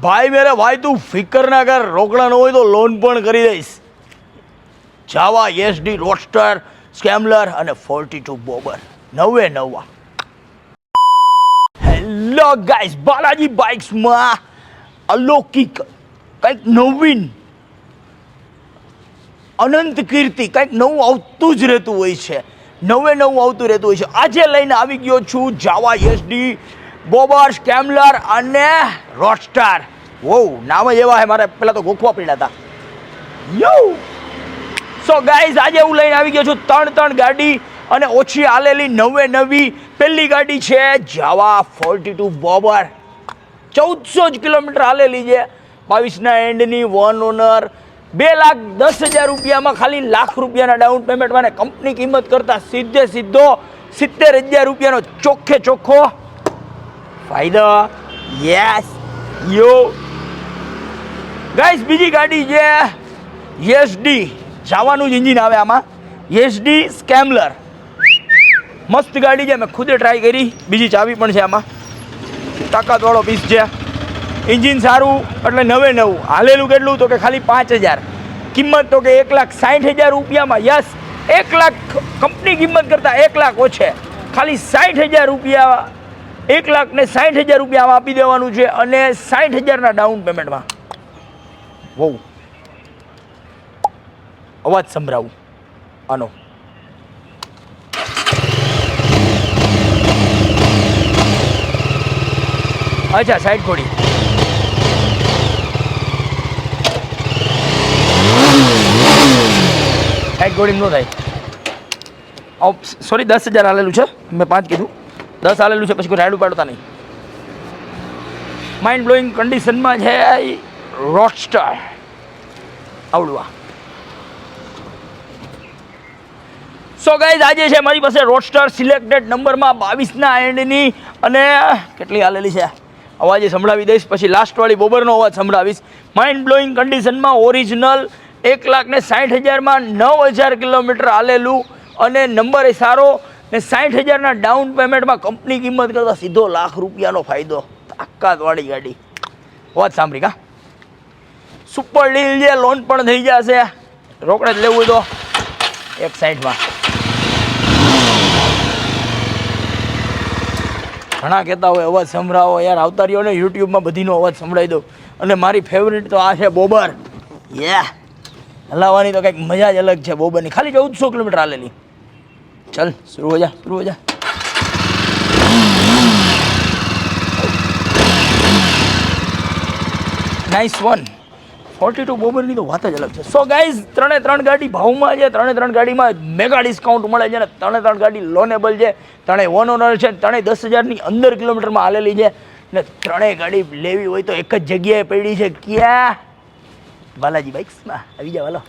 ભાઈ મેરે ભાઈ તું ફિકર ના કર, રોકડા ન હોય તો લોન પણ કરી દઈશ. જાવા એસડી રોડસ્ટર, સ્કેમ્લર અને 42 બોબર 99. હેલો ગાઈસ, બાલાજી બાઇક્સમાં અલૌકિક કંઈક નવીન અનંત કીર્તિ કંઈક નવું આવતું જ રહેતું હોય છે. નવું આવતું રહેતું હોય છે. આજે લઈને આવી ગયો છું જાવા એસડી બોબર, સ્કેમ્લર અને રોડસ્ટર. વો નામ જ એવા છે, મારે પહેલાં તો ગોખવા પડ્યા હતા. યો સો ગાઈઝ, આજે હું લઈને આવી ગયો છું ત્રણ ગાડી અને ઓછી હાલેલી નવી. પહેલી ગાડી છે જાવા 42 બોબર, 1400 જ કિલોમીટર હાલેલી છે. 22ના એન્ડની, 1 ઓનર, 2,10,000 રૂપિયામાં, ખાલી લાખ રૂપિયાના ડાઉન પેમેન્ટમાં. કંપની કિંમત કરતાં સીધો 70,000 રૂપિયાનો ચોખ્ખો ફાયદો. યસ યો ગાઈસ, બીજી ગાડી છે એસડી, જાવાનું જ ઇન્જિન આવે આમાં, એસડી સ્કેમ્લર. મસ્ત ગાડી છે, મેં ખુદે ટ્રાય કરી. બીજી ચાવી પણ છે આમાં, તાકાતવાળો પીસ છે. ઇન્જિન સારું એટલે નવું. હાલેલું કેટલું તો કે ખાલી 5,000. કિંમત તો કે 1,60,000 રૂપિયામાં. યસ, 1 લાખ કંપની કિંમત કરતાં 1 લાખ ઓછે, ખાલી 60,000 રૂપિયા, 1,60,000 રૂપિયામાં આપી દેવાનું છે અને 60,000ના ડાઉન પેમેન્ટમાં. બહુ અવાજ સંભળાવું આનો. અચ્છા, સાઈડ ઘોડી. સાઈડ ઘોડી ન થાય. સોરી, 10,000 હાલેલું છે, મેં 5 કીધું. 10 હાલેલું છે, પછી કોઈ રાઈડ ઉપાડતા નહીં. માઇન્ડ બ્લોઈંગ કન્ડિશનમાં છે રોડસ્ટર. આવડવા. સો ગાઈઝ, આજે છે મારી પાસે રોડસ્ટર સિલેક્ટેડ નંબરમાં 22ના એન્ડની અને કેટલી હાલેલી છે અવાજ સંભળાવી દઈશ, પછી લાસ્ટવાળી બોબરનો અવાજ સંભળાવીશ. માઇન્ડ બ્લોઈંગ કન્ડિશનમાં, ઓરિજિનલ, 1,60,000માં 9,000 કિલોમીટર હાલેલું અને નંબર એ સારો ને 60,000ના ડાઉન પેમેન્ટમાં. કંપની કિંમત કરતાં સીધો લાખ રૂપિયાનો ફાયદો. તાકાતવાળી ગાડી. અવાજ સાંભળી કા, સુપર ડીલ છે, લોન પણ થઈ જશે. રોકડે જ લેવું હોય તો 1,60,000માં. ઘણા કહેતા હોય અવાજ સંભળાવો, યાર આવતા રહ્યો ને યુટ્યુબમાં બધીનો અવાજ સંભળાવી દો. અને મારી ફેવરિટ તો આ છે બોબર. હલાવવાની તો કંઈક મજા જ અલગ છે બોબરની. ખાલી 1,400 કિલોમીટર હાલેલી. ચલ શરૂ હો જા. Nice one. 42 બોબરની તો વાત જ અલગ છે. સો ગાઈઝ, 3 ગાડી ભાવમાં છે. 3 ગાડીમાં મેગા ડિસ્કાઉન્ટ મળે છે ને 3 ગાડી લોનેબલ છે. 3 1 ઓનર છે. 10,000ની અંદર કિલોમીટરમાં હાલેલી છે ને 3 ગાડી લેવી હોય તો એક જ જગ્યાએ પડી છે. ક્યાં? બાલાજી બાઇક્સમાં આવી જાવ. હાલો.